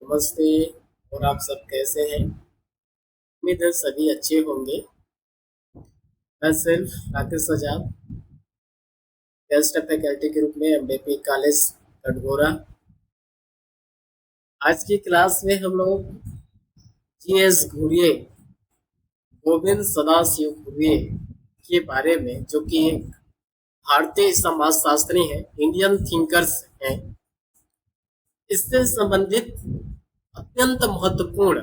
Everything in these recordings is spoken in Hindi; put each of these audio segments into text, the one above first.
नमस्ते। और आप सब कैसे हैं? उम्मीद है सभी अच्छे होंगे। मैं सिर्फ राकेश सजाद, गेस्ट फैकल्टी के रूप में एमबीपी कॉलेज कटघोरा। आज की क्लास में हम लोग जीएस घुरिये, गोविंद सदाशिव घुरिये के बारे में, जो कि एक भारतीय समाजशास्त्री हैं, इंडियन थिंकर्स हैं, इससे संबंधित अत्यंत महत्वपूर्ण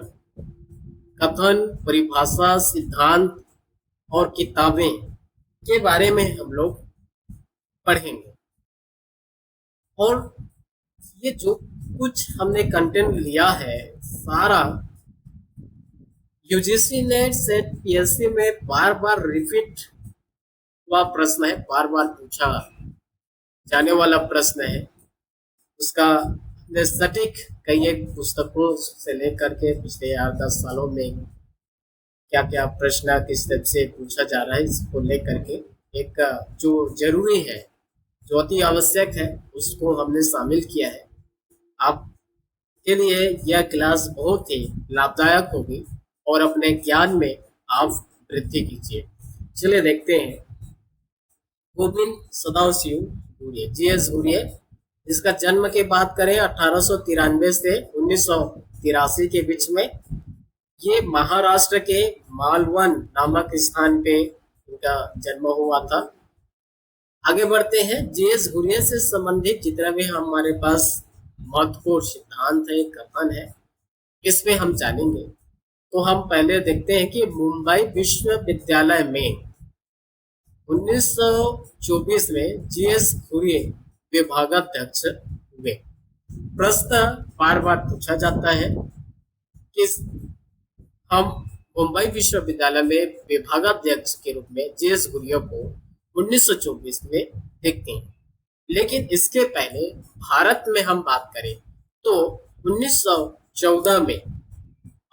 कथन, परिभाषा, सिद्धांत और किताबें के बारे में हम लोग पढ़ेंगे। और ये जो कुछ हमने कंटेंट लिया है, सारा यूजीसी नेट सेट पीएससी में बार बार रिपीट हुआ प्रश्न है, बार बार पूछा जाने वाला प्रश्न है। उसका सटीक कई एक पुस्तकों से लेकर के पिछले 8-10 सालों में क्या क्या प्रश्न किस टाइप से पूछा जा रहा है, इसको लेकर के एक जो जरूरी है, जो अति आवश्यक है, उसको हमने शामिल किया है। आपके लिए यह क्लास बहुत ही लाभदायक होगी और अपने ज्ञान में आप वृद्धि कीजिए। चलिए देखते हैं। गोविंद सदाशिव घुरिये, जीएस घुरिये, जिसका जन्म की बात करें 1893 से 1983 के बीच में, ये महाराष्ट्र के मालवण नामक स्थान पे इनका जन्म हुआ था। आगे बढ़ते हैं। जीएस घुरिये से संबंधित जितना भी हमारे पास महत्वपूर्ण सिद्धांत है, कथन है, इसमें हम जानेंगे। तो हम पहले देखते हैं कि मुंबई विश्वविद्यालय में 1924 में जीएस घुरिये विभागाध्यक्ष हुए। प्रश्न बार बार पूछा जाता है कि हम मुंबई विश्वविद्यालय में विभागाध्यक्ष के रूप में जीएस घुरिये को 1924 में देखते हैं। लेकिन इसके पहले भारत में हम बात करें तो 1914 में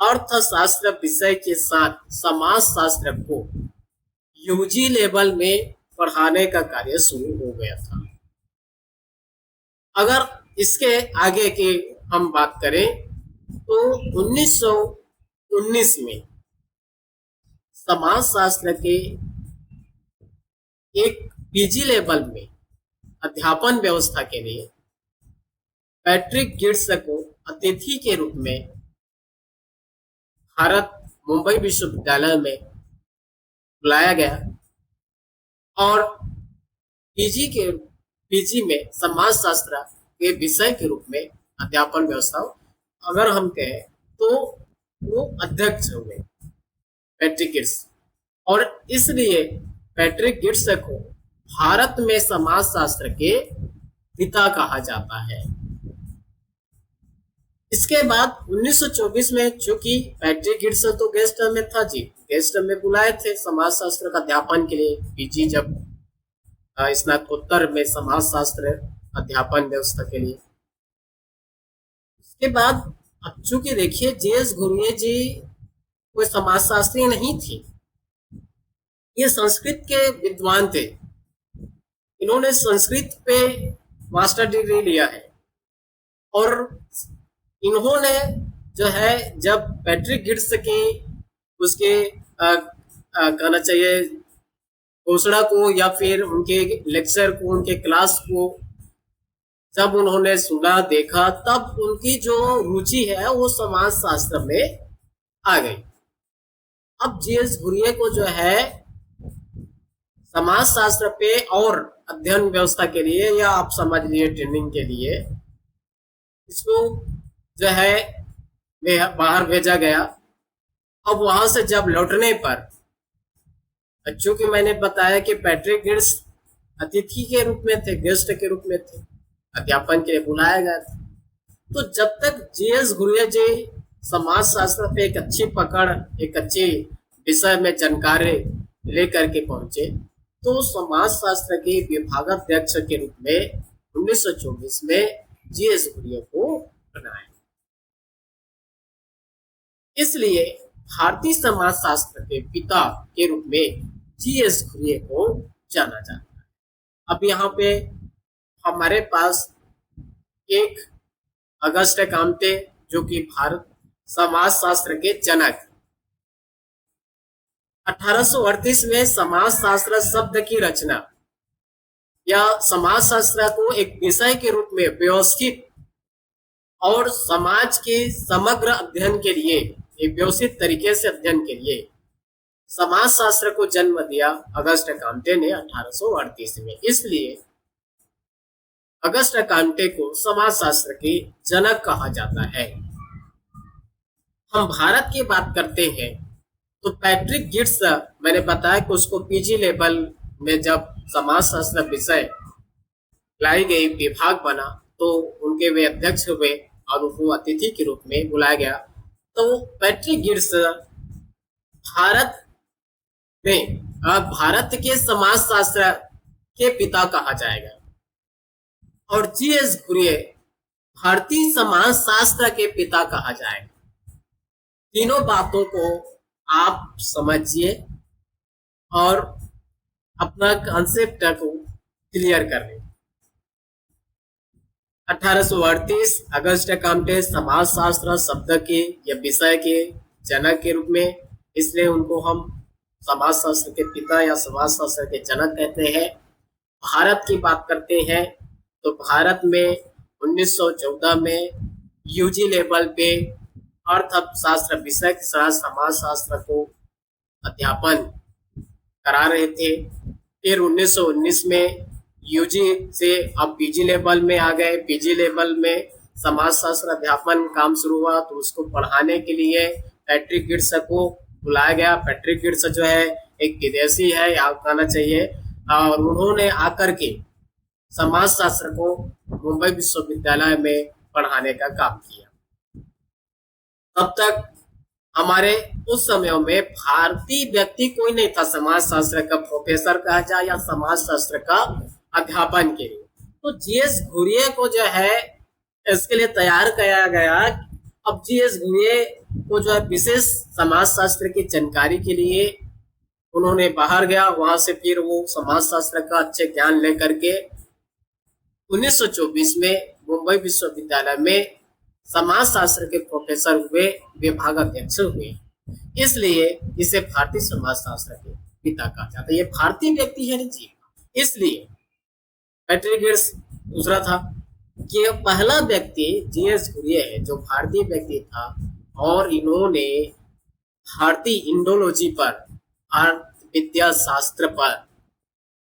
अर्थशास्त्र विषय के साथ समाजशास्त्र को यूजी लेवल में पढ़ाने का कार्य शुरू हो गया था। अगर इसके आगे की हम बात करें तो 1919 में समाजशास्त्र के एक पीजी लेवल में अध्यापन व्यवस्था के लिए पैट्रिक गिड्स को अतिथि के रूप में भारत मुंबई विश्वविद्यालय में बुलाया गया और पीजी में समाजशास्त्र के विषय के रूप में अध्यापन व्यवस्था, अगर हम कहें तो वो अध्यक्ष हुए पैट्रिक गिड्स। और इसलिए पैट्रिक गिड्स को भारत में समाजशास्त्र के पिता कहा जाता है। इसके बाद 1924 में, चूंकि पैट्रिक गिड्स तो गेस्ट में था जी, गेस्ट में बुलाए थे समाजशास्त्र का अध्यापन के लिए, पीजी जब स्नातकोत्तर में समाजशास्त्र अध्यापन व्यवस्था के लिए। इसके बाद अब चूंकि देखिए जीएस घुरिये जी कोई समाजशास्त्री नहीं थी, ये संस्कृत के विद्वान थे। इन्होंने संस्कृत पे मास्टर डिग्री लिया है और इन्होंने जो है, जब पैट्रिक गिड्स की उसके कहना चाहिए घोषणा को या फिर उनके लेक्चर को, उनके क्लास को जब उन्होंने सुना, देखा, तब उनकी जो रुचि है वो समाजशास्त्र में आ गई। अब जीएस घुरिये को जो है समाजशास्त्र पे और अध्ययन व्यवस्था के लिए, या आप समझ लिए ट्रेनिंग के लिए, इसको जो है बाहर भेजा गया। अब वहां से जब लौटने पर, चूंकि मैंने बताया कि पैट्रिक गिड्स अतिथि के रूप में थे, गेस्ट के रूप में थे, अध्यापन के लिए बुलाया गया था। तो जब तक जीएस घुरिये जी समाजशास्त्र पे एक अच्छी पकड़, एक अच्छी विषय में जानकारी लेकर के पहुंचे, तो समाजशास्त्र के विभागाध्यक्ष के रूप में 1924 में जीएस घुरिये को बनाया। इसलिए भारतीय समाजशास्त्र के पिता के रूप में जीएस घुरिये को जाना जाता है। अब यहाँ पे हमारे पास एक अगस्टे काम्टे, जो कि भारत समाजशास्त्र के जनक। 1838 में समाजशास्त्र शब्द की रचना या समाजशास्त्र को एक विषय के रूप में व्यवस्थित और समाज के समग्र अध्ययन के लिए, एक व्यवस्थित तरीके से अध्ययन के लिए समाजशास्त्र को जन्म दिया अगस्ट कांटे ने 1838 में। इसलिए अगस्ट कांटे को समाजशास्त्र के जनक कहा जाता है। हम भारत की बात करते हैं तो पैट्रिक गिट्स, मैंने बताया कि उसको पीजी लेवल में जब समाजशास्त्र विषय लाई गई, विभाग बना, तो उनके वे अध्यक्ष हुए और उनको अतिथि के रूप में बुलाया गया। तो पैट्रिक गिट्स भारत में भारत के समाजशास्त्र के पिता कहा जाएगा और जीएस घुरिये भारतीय समाजशास्त्र के पिता कहा जाएगा। तीनों बातों को आप समझिए और अपना कॉन्सेप्ट को क्लियर कर लें। 1838 अगस्ट कांटे समाजशास्त्र शब्द के या विषय के जनक के रूप में, इसलिए उनको हम समाजशास्त्र के पिता या समाजशास्त्र के जनक कहते हैं। भारत की बात करते हैं तो भारत में 1914 में यूजी लेवल पे अर्थशास्त्र विषय के साथ समाजशास्त्र को अध्यापन करा रहे थे। फिर 1919 में यूजी से अब पीजी लेवल में आ गए। पीजी लेवल में समाजशास्त्र अध्यापन काम शुरू हुआ तो उसको पढ़ाने के लिए पैट्रिक गिट्स को बुलाया गया। पैट्रिक गिट्स जो है एक विदेशी है, याद आना चाहिए, और उन्होंने आकर के समाजशास्त्र को मुंबई विश्वविद्यालय में पढ़ाने का काम किया। तब तक हमारे उस समय में भारतीय व्यक्ति कोई नहीं था समाजशास्त्र का प्रोफेसर कहा जाए या समाजशास्त्र का अध्यापन के लिए। तो जीएस घुरिये को जो है इसके लिए तैयार किया गया। अब जीएस घुरिये को जो है विशेष समाजशास्त्र की जानकारी के लिए उन्होंने बाहर गया, वहां से फिर वो समाजशास्त्र का अच्छे ज्ञान लेकर के 1924 में मुंबई विश्वविद्यालय में समाजशास्त्र के प्रोफेसर हुए, विभाग अध्यक्ष हुए। इसलिए इसे भारतीय समाजशास्त्र के पिता कहा जाता है। ये भारतीय व्यक्ति है जी। इसलिए पैट्रिक गिट्स दूसरा था कि पहला व्यक्ति जीएस घुरिये है जो भारतीय व्यक्ति था और इन्होंने भारतीय इंडोलॉजी पर, भारत विद्या शास्त्र पर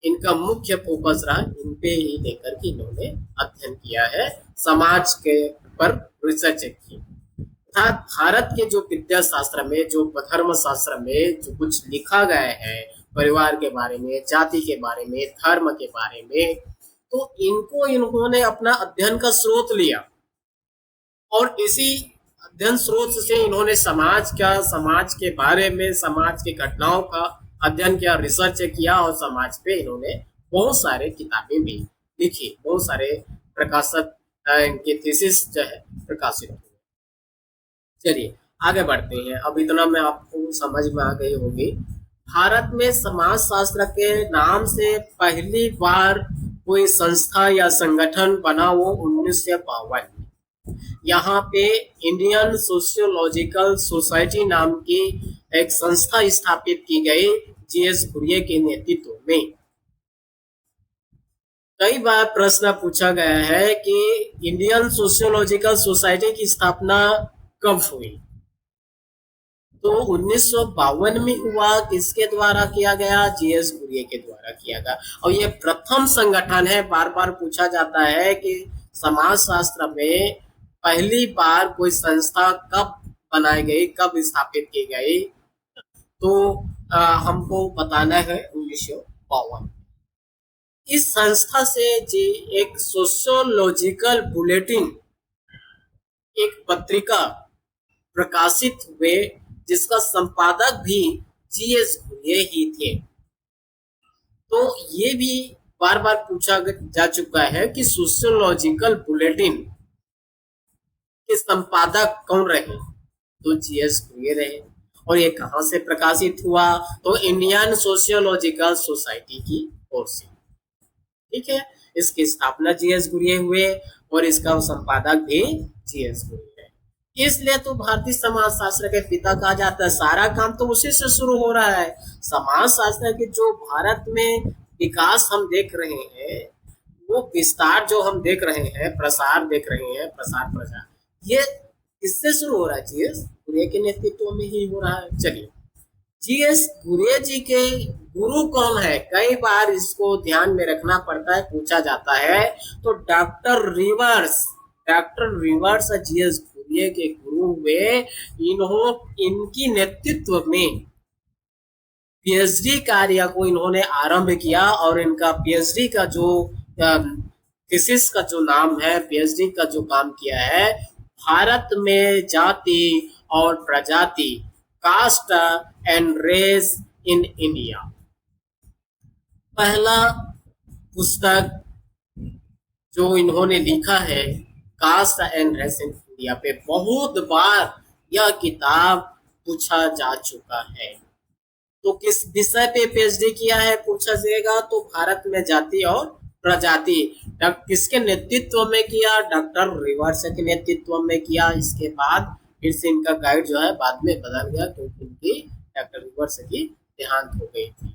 इनका मुख्य फोकस रहा। इन पे ही लेकर के इन्होंने अध्ययन किया है, समाज के पर रिसर्च की। अर्थात भारत के जो विद्या शास्त्र में, जो धर्म शास्त्र में जो कुछ लिखा गया है परिवार के बारे में, जाति के बारे में, धर्म के बारे में, तो इनको इन्होंने अपना अध्ययन का स्रोत लिया और इसी अध्ययन स्रोत से इन्होंने समाज के बारे में, समाज की घटनाओं का अध्ययन किया, रिसर्च किया और समाज पे इन्होंने बहुत सारे किताबें भी लिखी, बहुत सारे प्रकाशक इनके थीसिस जो है प्रकाशित हुए। चलिए आगे बढ़ते हैं। अब इतना में आपको समझ में आ गई होगी। भारत में समाजशास्त्र के नाम से पहली बार कोई संस्था या संगठन बना वो 1952 में। यहाँ पे इंडियन सोशियोलॉजिकल सोसाइटी नाम की एक संस्था स्थापित की गई जीएस घुरिये के नेतृत्व में। कई बार प्रश्न पूछा गया है कि इंडियन सोशियोलॉजिकल सोसाइटी की स्थापना कब हुई? तो 1952 में हुआ। किसके द्वारा किया गया? जीएस घुरिये के द्वारा किया गया। और ये प्रथम संगठन है। बार बार पूछा जाता है कि समाजशास्त्र में पहली बार कोई संस्था कब बनाई गई, कब स्थापित की गई, तो हमको बताना है 1952। इस संस्था से जी एक सोशियोलॉजिकल बुलेटिन, एक पत्रिका प्रकाशित हुए जिसका संपादक भी जीएस घुरिये ही थे। तो ये भी बार बार पूछा जा चुका है कि सोशियोलॉजिकल बुलेटिन के संपादक कौन रहे? तो जीएस घुरिये रहे। और ये कहां से प्रकाशित हुआ? तो इंडियन सोशियोलॉजिकल सोसाइटी की ओर से। ठीक है, इसकी स्थापना जीएस घुरिये हुए और इसका संपादक भी जीएस घुरिये है। इसलिए तो भारतीय समाज शास्त्र के पिता कहा जाता है। सारा काम तो उसी से शुरू हो रहा है। समाज शास्त्र के जो भारत में विकास हम देख रहे हैं, वो विस्तार जो हम देख रहे हैं, प्रसार देख रहे हैं, प्रसार प्रसार, ये किससे शुरू हो रहा है? जीएस घुरिये के नेतृत्व में ही हो रहा है। चलिए, जीएस घुरिये जी के गुरु कौन है? कई बार इसको ध्यान में रखना पड़ता है, पूछा जाता है। तो डॉक्टर रिवर्स जीएस घुरिये के गुरु हुए। इनकी नेतृत्व में पीएचडी कार्य को इन्होंने आरंभ किया और इनका पीएचडी का जो थीसिस का जो नाम है, पीएचडी का जो काम किया है, भारत में जाति और प्रजाति, caste and race in India. पहला पुस्तक जो इन्होंने लिखा है, caste and race in India पे बहुत बार यह किताब पूछा जा चुका है। तो किस विषय पे पीएचडी किया है पूछा जाएगा, तो भारत में जाति और प्रजाति। किसके नेतृत्व में किया? डॉक्टर रिवर्स के नेतृत्व में किया। इसके बाद फिर से इनका गाइड जो है बाद में बदल गया, क्योंकि इनकी डॉक्टर रिवर्स की देहांत हो गई थी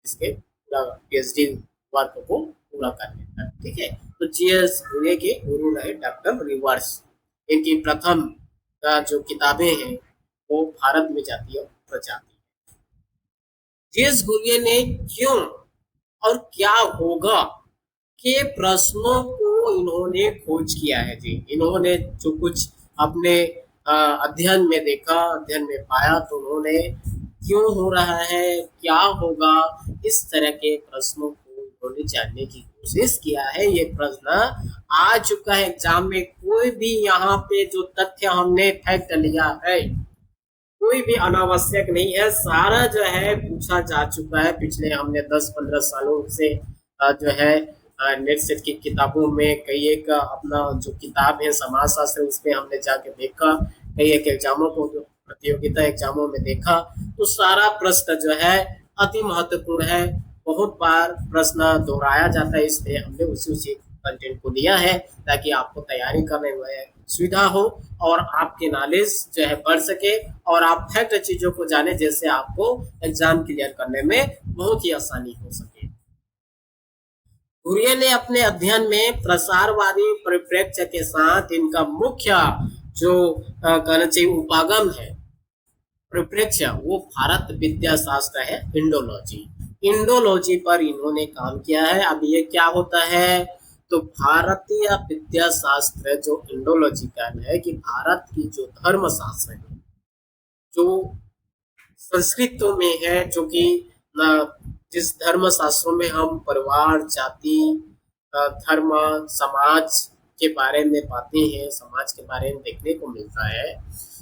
इसके पूरा पीएचडी वर्क को पूरा करने तक। ठीक है, तो जीएस घुरिये के गुरु रहे डॉक्टर रिवर्स। इनकी प्रथम जो किताबें हैं वो भारत में जाति और प्रजाति। जीएस घुरिये ने क्यों और क्या होगा के प्रश्नों को इन्होंने खोज किया है जी। इन्होंने जो कुछ अपने अध्ययन में देखा, अध्ययन में पाया, तो उन्होंने क्यों हो रहा है, क्या होगा, इस तरह के प्रश्नों को इन्होंने जानने की कोशिश किया है। ये प्रश्न आ चुका है एग्जाम में। कोई भी यहाँ पे जो तथ्य हमने फैक्ट लिया है, कोई भी अनावश्यक नहीं है, सारा जो है पूछा जा चुका है। पिछले हमने 10-15 सालों से जो है नेट सेट की किताबों में कई एक अपना जो किताब है समाज शास्त्र, उसमें हमने जाके देखा, कई एक एग्जामों को, प्रतियोगिता एग्जामों में देखा, तो सारा प्रश्न जो है अति महत्वपूर्ण है। बहुत बार प्रश्न दोहराया जाता है, इसलिए हमने उसी कंटेंट को लिया है ताकि आपको तैयारी करने में सुविधा हो और आपके नॉलेज जो है बढ़ सके और आप फैक्ट चीजों को जाने, जैसे आपको एग्जाम क्लियर करने में बहुत ही आसानी हो सके। घुरिये ने अपने अध्ययन में प्रसारवादी परिप्रेक्ष्य के साथ इनका मुख्य जो कहना चाहिए उपागम है, परिप्रेक्ष्य, वो भारत विद्या शास्त्र है, इंडोलॉजी पर इन्होंने काम किया है। अब ये क्या होता है? तो भारतीय विद्या शास्त्र जो इंडोलॉजिकल है कि भारत की जो धर्म शास्त्र है, जो संस्कृतों में है, जो कि जिस धर्म शास्त्रों में हम परिवार, जाति, धर्म, समाज के बारे में पाते हैं, समाज के बारे में देखने को मिलता है,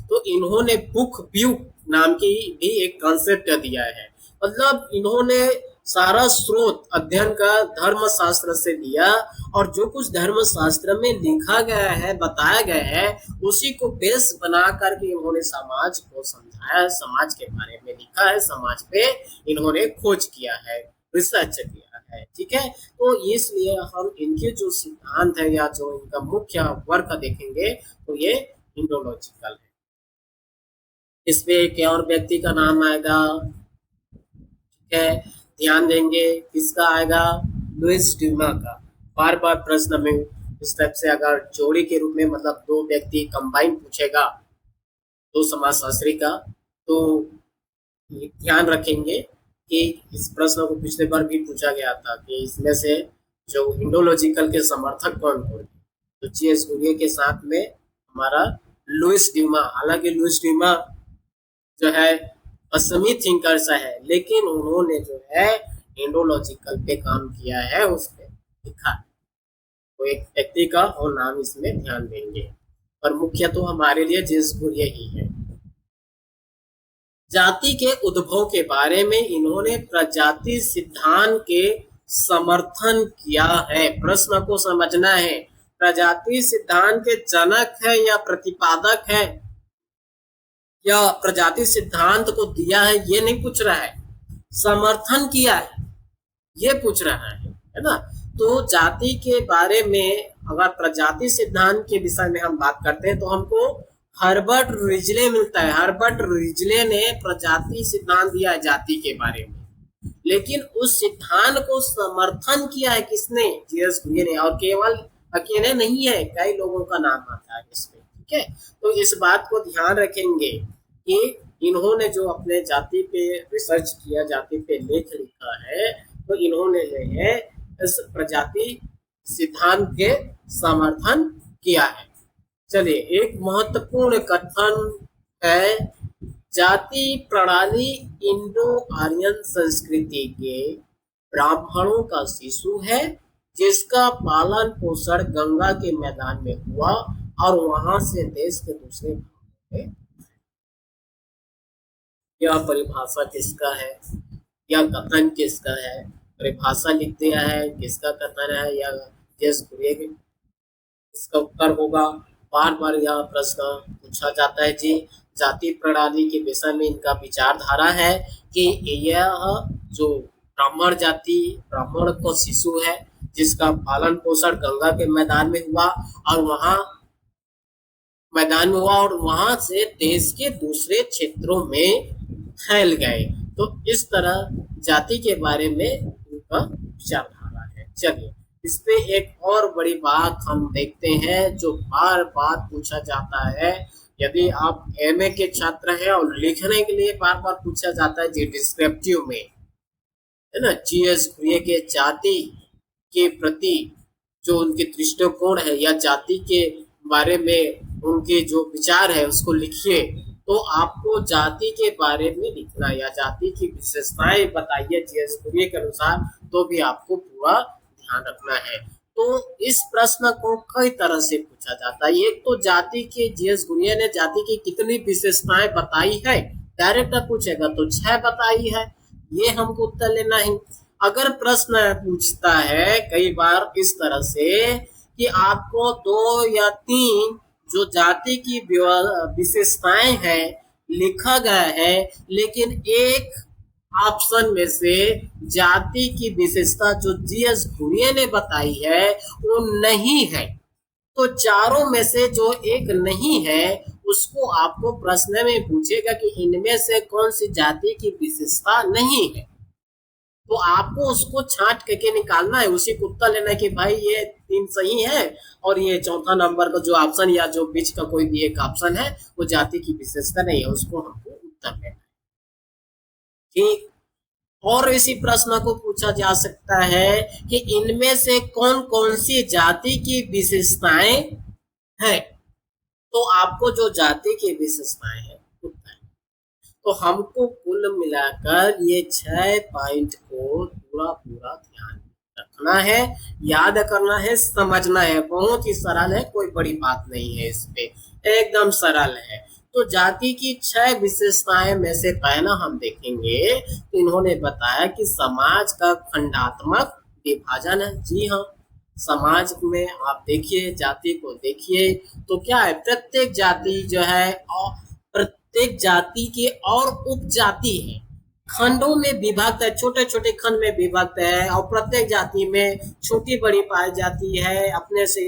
तो इन्होंने बुक व्यू नाम की भी एक कॉन्सेप्ट दिया है। मतलब इन्होंने सारा स्रोत अध्ययन का धर्म शास्त्र से लिया और जो कुछ धर्म शास्त्र में लिखा गया है, बताया गया है, उसी को बेस बना करके इन्होंने समाज को समझाया, समाज के बारे में लिखा है, समाज पे इन्होंने खोज किया है, रिसर्च किया है। ठीक है, तो इसलिए हम इनके जो सिद्धांत है या जो इनका मुख्य वर्क देखेंगे तो ये इंडोलॉजिकल है। इसमें एक और व्यक्ति का नाम आएगा, ठीक है, ध्यान देंगे, किसका आएगा? लुइस ड्यूमा का। बार बार प्रश्न में इस टाइप से अगर जोड़ी के रूप में, मतलब दो व्यक्ति कंबाइन पूछेगा, दो समाजशास्त्री का, तो ध्यान रखेंगे कि इस प्रश्न को पिछले बार भी पूछा गया था कि इसमें से जो इंडोलॉजिकल के समर्थक कौन कौन, तो जीएस घुरिये के साथ में हमारा लुइस ड्यूमा। हालांकि लुइस ड्यूमा जो है पश्चिमी थिंकर्स है, लेकिन उन्होंने जो है इंडोलॉजिकल पे काम किया है, उस पे लिखा है। तो एक व्यक्ति का और नाम इसमें ध्यान देंगे, पर मुख्य तो हमारे लिए जीएस घुरिये ही है। जाति के उद्भव के बारे में इन्होंने प्रजाति सिद्धांत के समर्थन किया है। प्रश्न को समझना है, प्रजाति सिद्धांत के जनक है या प्रतिपादक है, या प्रजाति सिद्धांत को दिया है, ये नहीं पूछ रहा है, समर्थन किया है ये पूछ रहा है ना। तो जाति के बारे में अगर प्रजाति सिद्धांत के विषय में हम बात करते हैं तो हमको हर्बर्ट रिजले मिलता है। हर्बर्ट रिजले ने प्रजाति सिद्धांत दिया है जाति के बारे में, लेकिन उस सिद्धांत को समर्थन किया है किसने? जीएस घुरिये ने। और केवल अकेले नहीं है, कई लोगों का नाम आता है इसमें। ठीक है, तो इस बात को ध्यान रखेंगे कि इन्होंने जो अपने जाति पे रिसर्च किया, जाति पे लेख लिखा है, तो इन्होंने जो है इस प्रजाति सिद्धांत के समर्थन किया है। चलिए, एक महत्वपूर्ण कथन है, जाति प्रणाली इंडो आर्यन संस्कृति के ब्राह्मणों का शिशु है, जिसका पालन पोषण गंगा के मैदान में हुआ और वहां से देश के दूसरे भागों में। यह परिभाषा किसका है? यह कथन किसका है? परिभाषा लिख दिया है, किसका कथन है? या जीएस घुरिये के? इसका उत्तर होगा, बार बार यह प्रश्न पूछा जाता है जी। जाति प्रणाली के विषय में इनका विचारधारा है कि यह जो ब्राह्मण जाति, ब्राह्मण को शिशु है, जिसका पालन पोषण गंगा के मैदान में हुआ और वहां से देश के दूसरे क्षेत्रों में फैल गए। तो इस तरह जाति के बारे में इनका विचारधारा है। चलिए, इस पे एक और बड़ी बात हम देखते हैं जो बार बार पूछा जाता है। यदि आप एमए के छात्र हैं और लिखने के लिए बार बार पूछा जाता है जी डिस्क्रिप्टिव में, है ना, जीएस घुरिये के जाति के प्रति जो उनके दृष्टिकोण है या जाति के बारे में उनके जो विचार है उसको लिखिए। तो आपको जाति के बारे में लिखना या जाति की विशेषताएं बताइए जीएस घुरिये के अनुसार, तो भी आपको पूरा ध्यान रखना है। तो इस प्रश्न को कई तरह से पूछा जाता है। एक तो जाति के जीएस घुरिये ने जाति की कितनी विशेषताएं बताई है, डायरेक्ट पूछेगा तो 6 बताई है, ये हमको उत्तर लेना है। अगर प्रश्न पूछता है कई बार इस तरह से कि आपको 2 या 3 जो जाति की विशेषताएं हैं लिखा गया है, लेकिन एक ऑप्शन में से जाति की विशेषता जो जीएस घुरिये ने बताई है वो नहीं है, तो चारों में से जो एक नहीं है उसको आपको प्रश्न में पूछेगा कि इनमें से कौन सी जाति की विशेषता नहीं है। तो आपको उसको छांट करके निकालना है, उसी को उत्तर लेना है कि भाई ये 3 सही है और ये चौथा नंबर का जो ऑप्शन या जो बीच का कोई भी एक ऑप्शन है वो जाति की विशेषता नहीं है, उसको हमको उत्तर लेना है। ठीक, और इसी प्रश्न को पूछा जा सकता है कि इनमें से कौन कौन सी जाति की विशेषताएं हैं। तो आपको जो जाति की विशेषताएं हैं तो हमको कुल मिलाकर ये 6 पॉइंट को पूरा ध्यान रखना है, याद करना है, समझना है। बहुत ही सरल है, कोई बड़ी बात नहीं है, इस पे एकदम सरल है। तो जाति की 6 विशेषताएं में से पहला हम देखेंगे तो इन्होंने बताया कि समाज का खंडात्मक विभाजन है। जी हाँ, समाज में आप देखिए, जाति को देखिए तो क्या है, प्रत्येक जाति जो है प्रत्येक जाति के और उपजाति है, खंडों में विभक्त है, छोटे छोटे खंड में विभक्त है और प्रत्येक जाति में छोटी बड़ी पाई जाती है। अपने से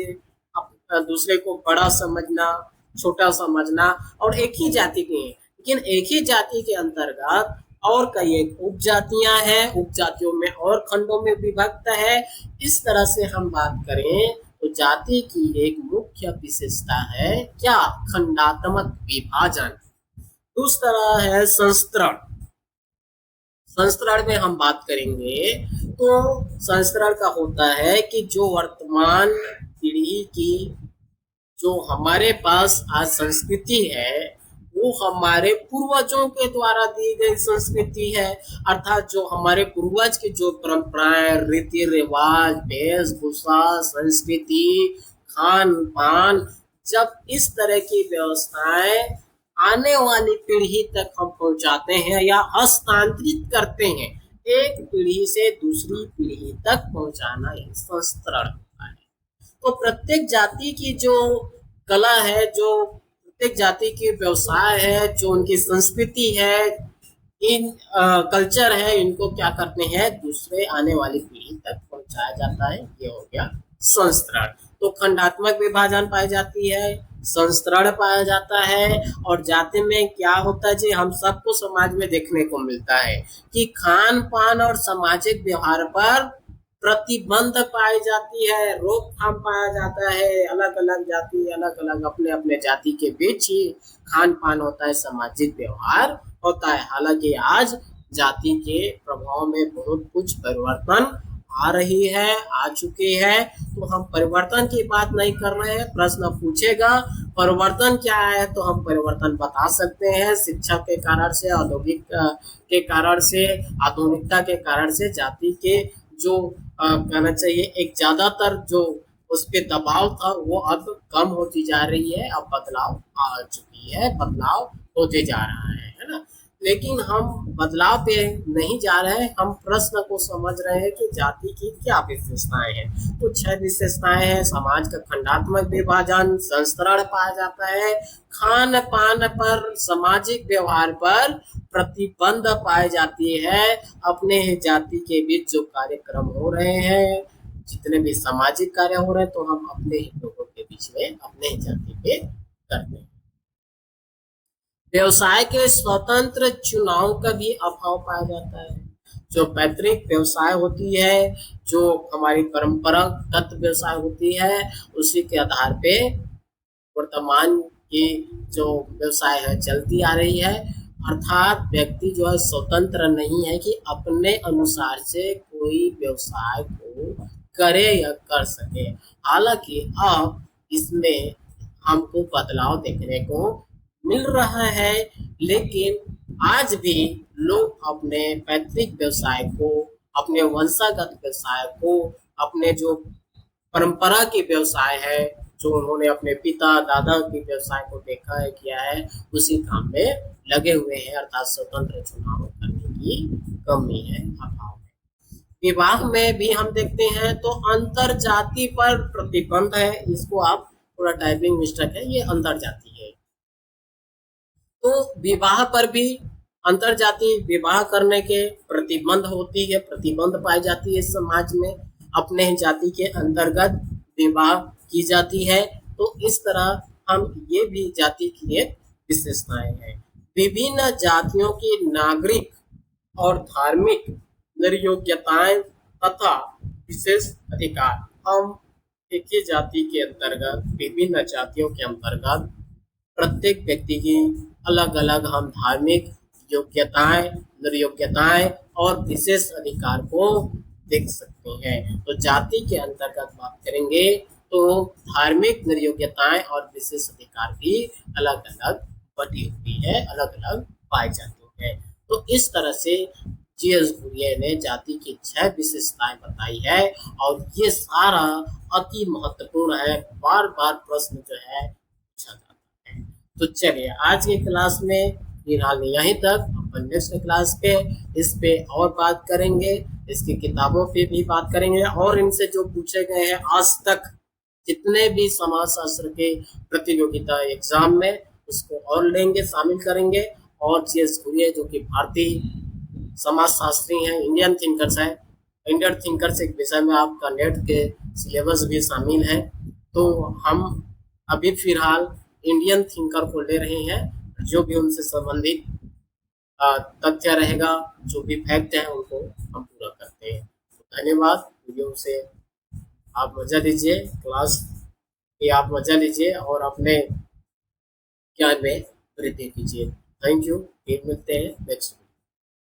दूसरे को बड़ा समझना, छोटा समझना, और एक ही जाति के हैं, लेकिन एक ही जाति के अंतर्गत और कई एक उपजातियां हैं, उपजातियों में और खंडों में विभक्त है। इस तरह से हम बात करें तो जाति की एक मुख्य विशेषता है क्या, खंडात्मक विभाजन। दूसरा है संस्करण। संस्करण में हम बात करेंगे तो संस्करण का होता है कि जो वर्तमान पीढ़ी की जो हमारे पास आज संस्कृति है वो हमारे पूर्वजों के द्वारा दी गई संस्कृति है, अर्थात जो हमारे पूर्वज की जो परंपराएं, रीति रिवाज, वेशभूषा, संस्कृति, खान पान, जब इस तरह की व्यवस्थाएं आने वाली पीढ़ी तक हम पहुंचाते हैं या हस्तांतरित करते हैं, एक पीढ़ी से दूसरी पीढ़ी तक पहुंचाना यह संस्करण होता है। तो प्रत्येक जाति की जो कला है, जो प्रत्येक जाति की व्यवसाय है, जो उनकी संस्कृति है, इन कल्चर है, इनको क्या करते हैं, दूसरे आने वाली पीढ़ी तक पहुंचाया जाता है। ये हो गया संस्करण। तो खंडात्मक विभाजन पाई जाती है, संस्करण पाया जाता है। और जाति में क्या होता है जी, हम सबको समाज में देखने को मिलता है कि खान पान और सामाजिक व्यवहार पर प्रतिबंध पाई जाती है, रोकथाम पाया जाता है। अलग अलग जाति अलग अलग अपने अपने जाति के बीच ही खान पान होता है, सामाजिक व्यवहार होता है। हालांकि आज जाति के प्रभाव में बहुत कुछ परिवर्तन आ रही है, आ चुकी है। तो हम परिवर्तन की बात नहीं कर रहे हैं। प्रश्न पूछेगा परिवर्तन क्या है तो हम परिवर्तन बता सकते हैं। शिक्षा के कारण से, औद्योगिक के कारण से, आधुनिकता के कारण से जाति के जो कहना चाहिए एक ज्यादातर जो उस पे दबाव था वो अब कम होती जा रही है। अब बदलाव आ चुकी है, बदलाव होते जा रहा है ना। लेकिन हम बदलाव पे नहीं जा रहे हैं, हम प्रश्न को समझ रहे हैं कि जाति की क्या विशेषताएं हैं। तो 6 विशेषताएं हैं। समाज का खंडात्मक विभाजन, संस्करण पाया जाता है, खान पान पर, सामाजिक व्यवहार पर प्रतिबंध पाई जाती है। अपने ही जाति के बीच जो कार्यक्रम हो रहे हैं, जितने भी सामाजिक कार्य हो रहे हैं, तो हम अपने ही लोगों के बीच में अपने ही जाति पे करते हैं। व्यवसाय के स्वतंत्र चुनाव का भी अभाव पाया जाता है। जो पैतृक व्यवसाय होती है, जो हमारी परंपरागत व्यवसाय होती है, उसी के आधार पे वर्तमान की जो व्यवसाय है चलती आ रही है। अर्थात व्यक्ति जो है स्वतंत्र नहीं है कि अपने अनुसार से कोई व्यवसाय को करे या कर सके। हालांकि अब इसमें हमको बदलाव देखने को मिल रहा है, लेकिन आज भी लोग अपने पैतृक व्यवसाय को, अपने वंशागत व्यवसाय को, अपने जो परंपरा की व्यवसाय है, जो उन्होंने अपने पिता दादा के व्यवसाय को देखा है, किया है, उसी काम में लगे हुए हैं। अर्थात स्वतंत्र चुनाव करने की कमी है, अभाव है। विवाह में भी हम देखते हैं तो अंतर जाति पर प्रतिबंध है। इसको आप पूरा टाइपिंग मिस्टेक है, ये अंतर जाति है। तो विवाह पर भी अंतर जाति विवाह करने के प्रतिबंध होती है, प्रतिबंध पाई जाती है समाज में। अपने जाति के अंतर्गत विवाह की जाती है। तो इस तरह हम ये भी जाति की एक विशेषताएं हैं। विभिन्न जातियों की नागरिक और धार्मिक निर्योग्यताएं तथा विशेष अधिकार। हम एक ही जाति के अंतर्गत, विभिन्न जातियों के अंतर्गत प्रत्येक व्यक्ति की अलग अलग हम धार्मिक योग्यताएं, निर्योग्यताएं और विशेष अधिकार को देख सकते हैं। तो जाति के अंतर्गत बात करेंगे तो धार्मिक निर्योग्यताएं और विशेष अधिकार भी अलग अलग बटी हुई है, अलग अलग पाई जाती है। तो इस तरह से जी.एस. घुरिये ने जाति की 6 विशेषताएं बताई है और ये सारा अति महत्वपूर्ण है। बार बार प्रश्न जो है पूछा जाता है। तो चलिए आज की क्लास में फिलहाल यहीं तक। अपन नेक्स्ट क्लास पे इस पे और बात करेंगे, इसकी किताबों पे भी बात करेंगे और इनसे जो पूछे गए हैं आज तक जितने भी समाजशास्त्र के प्रतियोगिता एग्जाम में, उसको और लेंगे, शामिल करेंगे। और जी.एस. घुरिये जो कि भारतीय समाजशास्त्री हैं, इंडियन थिंकर्स है, इंडियन थिंकर्स एक विषय में आपका नेट के सिलेबस भी शामिल है। तो हम अभी फिलहाल इंडियन थिंकर को ले रहे हैं। जो भी उनसे संबंधित तथ्य रहेगा, जो भी फैक्ट है, उनको हम पूरा करते हैं। तो धन्यवाद। वीडियो से आप मजा लीजिए, क्लास की आप मजा लीजिए और अपने ज्ञान में वृद्धि कीजिए। Thank you. फिर मिलते हैं नेक्स्ट।